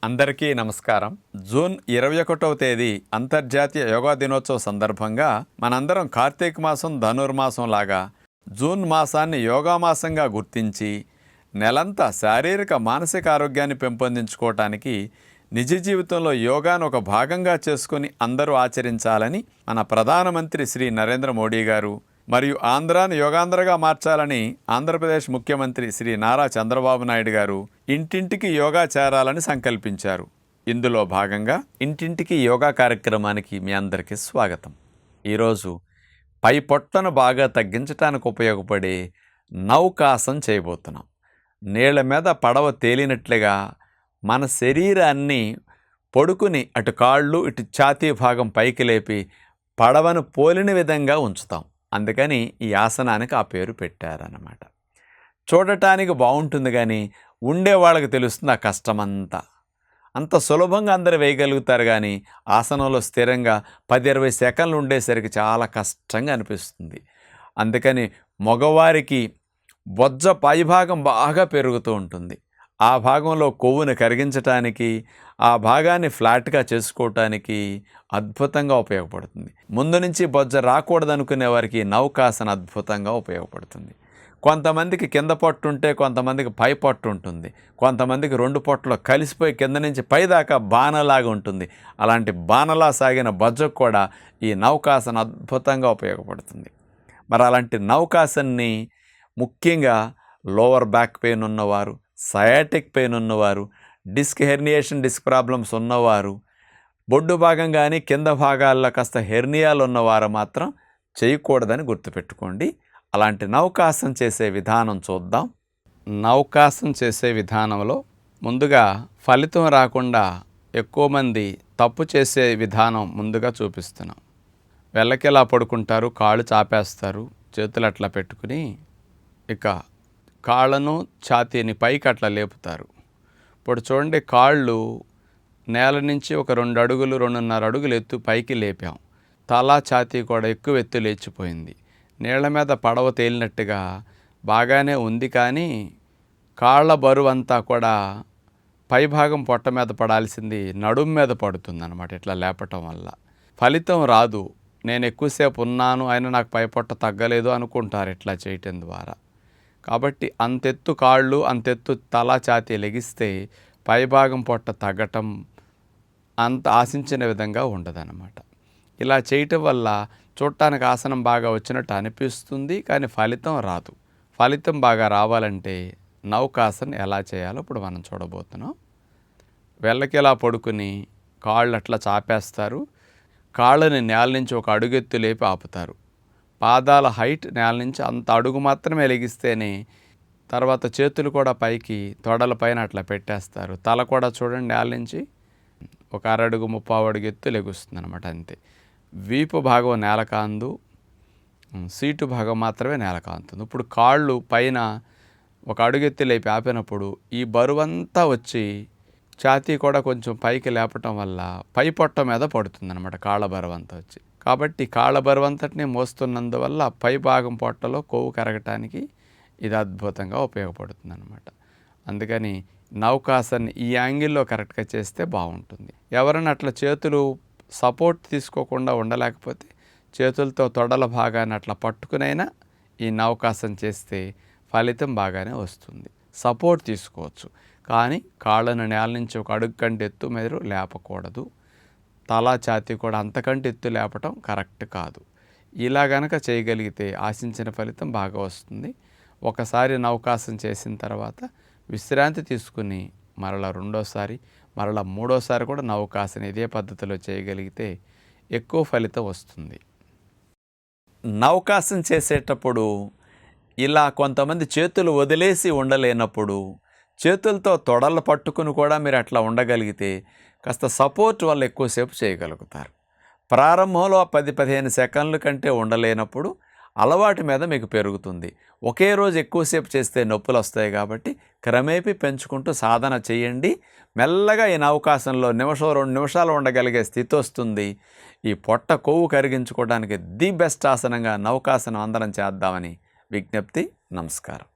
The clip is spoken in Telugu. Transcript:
అందరికీ నమస్కారం. జూన్ 21వ తేదీ అంతర్జాతీయ యోగా దినోత్సవ సందర్భంగా మనందరం కార్తీక మాసం ధనుర్మాసం లాగా జూన్ మాసాన్ని యోగా మాసంగా గుర్తించి నెలంతా శారీరక మానసిక ఆరోగ్యాన్ని పెంపొందించుకోవటానికి నిజ జీవితంలో యోగాను ఒక భాగంగా చేసుకుని అందరూ ఆచరించాలని మన ప్రధానమంత్రి శ్రీ నరేంద్ర మోడీ గారు మరియు ఆంధ్రాను యోగాంధ్రగా మార్చాలని ఆంధ్రప్రదేశ్ ముఖ్యమంత్రి శ్రీ నారా చంద్రబాబు నాయుడు గారు ఇంటింటికి యోగా చేరాలని సంకల్పించారు. ఇందులో భాగంగా ఇంటింటికి యోగా కార్యక్రమానికి మీ అందరికీ స్వాగతం. ఈరోజు పై పొట్టను బాగా తగ్గించడానికి ఉపయోగపడే నౌకాసన చేయబోతున్నాం. నీళ్ల మీద పడవ తేలినట్లుగా మన శరీరాన్ని పడుకుని అటు కాళ్ళు ఇటు ఛాతీ భాగం పైకి లేపి పడవను పోలిన విధంగా ఉంచుతాం. అందుకని ఈ ఆసనానికి ఆ పేరు పెట్టారన్నమాట. చూడటానికి బాగుంటుంది, కానీ ఉండే వాళ్ళకి తెలుస్తుంది ఆ కష్టమంతా. అంత సులభంగా అందరూ వేయగలుగుతారు, కానీ ఆసనంలో స్థిరంగా 10-20 సెకండ్లు ఉండేసరికి చాలా కష్టంగా అనిపిస్తుంది. అందుకని మగవారికి బొజ్జ పైభాగం బాగా పెరుగుతూ ఉంటుంది. ఆ భాగంలో కొవ్వును కరిగించటానికి, ఆ భాగాన్ని ఫ్లాట్గా చేసుకోవటానికి అద్భుతంగా ఉపయోగపడుతుంది. ముందు నుంచి బొజ్జ రాకూడదనుకునే వారికి నౌకాసన అద్భుతంగా ఉపయోగపడుతుంది. కొంతమందికి కింద పొట్టు ఉంటే కొంతమందికి పై పొట్టు ఉంటుంది. కొంతమందికి 2 పొట్టలు కలిసిపోయి కింద నుంచి పైదాకా బాణలాగా ఉంటుంది. అలాంటి బాణలా సాగిన బొజ్జకు కూడా ఈ నౌకాసన అద్భుతంగా ఉపయోగపడుతుంది. మరి అలాంటి నౌకాసన్ని ముఖ్యంగా లోవర్ బ్యాక్ పెయిన్ ఉన్నవారు, సయాటిక్ పెయిన్ ఉన్నవారు, డిస్క్ హెర్నియేషన్ డిస్క్ ప్రాబ్లమ్స్ ఉన్నవారు, బొడ్డు భాగం కానీ కింద భాగాల్లో కాస్త హెర్నియాలు ఉన్నవారు మాత్రం చేయకూడదని గుర్తుపెట్టుకోండి. అలాంటి నౌకాసన చేసే విధానం చూద్దాం. నౌకాసన చేసే విధానంలో ముందుగా ఫలితం రాకుండా ఎక్కువ మంది తప్పు చేసే విధానం ముందుగా చూపిస్తున్నాం. వెళ్ళకిలా పడుకుంటారు, కాళ్ళు చాపేస్తారు, చేతులు అట్లా పెట్టుకుని ఇక కాళ్ళను ఛాతీని పైకి అట్లా లేపుతారు. ఇప్పుడు చూడండి, కాళ్ళు నేల నుంచి ఒక 2 అడుగులు 2.5 అడుగులు ఎత్తు పైకి లేపాం. తల ఛాతీ కూడా ఎక్కువ ఎత్తు లేచిపోయింది. నీళ్ల మీద పడవ తేలినట్టుగా బాగానే ఉంది, కానీ కాళ్ళ బరువు అంతా కూడా పైభాగం పొట్ట మీద పడాల్సింది నడుము మీద పడుతుంది అన్నమాట. ఇట్లా లేపటం వల్ల ఫలితం రాదు. నేను ఎక్కువసేపు ఉన్నాను, అయినా నాకు పై పొట్ట తగ్గలేదు అనుకుంటారు ఇట్లా చేయటం ద్వారా. కాబట్టి అంతెత్తు కాళ్ళు అంతెత్తు తల ఛాతీ లెగిస్తే పైభాగం పొట్ట తగ్గటం అంత ఆశించిన విధంగా ఉండదన్నమాట. ఇలా చేయటం వల్ల చూడటానికి ఆసనం బాగా వచ్చినట్టు అనిపిస్తుంది, కానీ ఫలితం రాదు. ఫలితం బాగా రావాలంటే నౌకాసన ఎలా చేయాలో ఇప్పుడు మనం చూడబోతున్నాం. వెళ్ళకిలా పడుకుని కాళ్ళు అట్లా చాపేస్తారు. కాళ్ళని నేల నుంచి ఒక అడుగెత్తు లేపి ఆపుతారు. పాదాల హైట్ నేల నుంచి అంత అడుగు మాత్రమే లెగిస్తేనే, తర్వాత చేతులు కూడా పైకి తొడల పైన అట్లా పెట్టేస్తారు. తల కూడా చూడండి నేల నుంచి ఒక 1/2 అడుగు 3/4 అడుగు ఎత్తు లెగుస్తుంది అనమాట. అంతే. వీపు భాగం నేల కాందు, సీటు భాగం మాత్రమే నేల కాంతుంది. ఇప్పుడు కాళ్ళు పైన ఒక అడుగెత్తి లేపి ఆపినప్పుడు ఈ బరువంతా వచ్చి ఛాతీ కూడా కొంచెం పైకి లేపటం వల్ల పై పొట్ట మీద పడుతుంది అనమాట. కాళ్ళ బరువంతా వచ్చి, కాబట్టి కాళ్ళ బరువంతటిని మోస్తున్నందువల్ల పై భాగం పొట్టలో కొవ్వు కరగటానికి ఇది అద్భుతంగా ఉపయోగపడుతుంది అనమాట. అందుకని నౌకాసన ఈ యాంగిల్లో కరెక్ట్గా చేస్తే బాగుంటుంది. ఎవరైనా అట్లా చేతులు సపోర్ట్ తీసుకోకుండా ఉండలేకపోతే చేతులతో తొడల భాగాన్ని అట్లా పట్టుకునైనా ఈ నౌకాసన చేస్తే ఫలితం బాగానే వస్తుంది. సపోర్ట్ తీసుకోవచ్చు, కానీ కాళ్ళను నేల నుంచి ఒక అడుగు కంటే ఎత్తు మీరు లేపకూడదు. తల ఛాతీ కూడా అంతకంటే ఎత్తు లేపటం కరెక్ట్ కాదు. ఇలా గనక చేయగలిగితే ఆశించిన ఫలితం బాగా వస్తుంది. ఒకసారి నౌకాసన చేసిన తర్వాత విశ్రాంతి తీసుకుని మరలా 2వసారి మరలా 3వసారి కూడా నౌకాసన ఇదే పద్ధతిలో చేయగలిగితే ఎక్కువ ఫలితం వస్తుంది. నౌకాసన చేసేటప్పుడు ఇలా కొంతమంది చేతులు వదిలేసి ఉండలేనప్పుడు చేతులతో తొడలు పట్టుకుని కూడా మీరు అట్లా ఉండగలిగితే కాస్త సపోర్ట్ వల్ల ఎక్కువసేపు చేయగలుగుతారు. ప్రారంభంలో 10-15 సెకండ్ల కంటే ఉండలేనప్పుడు అలవాటు మీద మీకు పెరుగుతుంది. ఒకే రోజు ఎక్కువసేపు చేస్తే నొప్పులు వస్తాయి, కాబట్టి క్రమేపీ పెంచుకుంటూ సాధన చేయండి. మెల్లగా ఈ నౌకాసనలో 1-2 నిమిషాలు ఉండగలిగే స్థితి వస్తుంది. ఈ పొట్ట కొవ్వు కరిగించుకోవడానికి ది బెస్ట్ ఆసనంగా నౌకాసనం అందరం చేద్దామని విజ్ఞప్తి. నమస్కారం.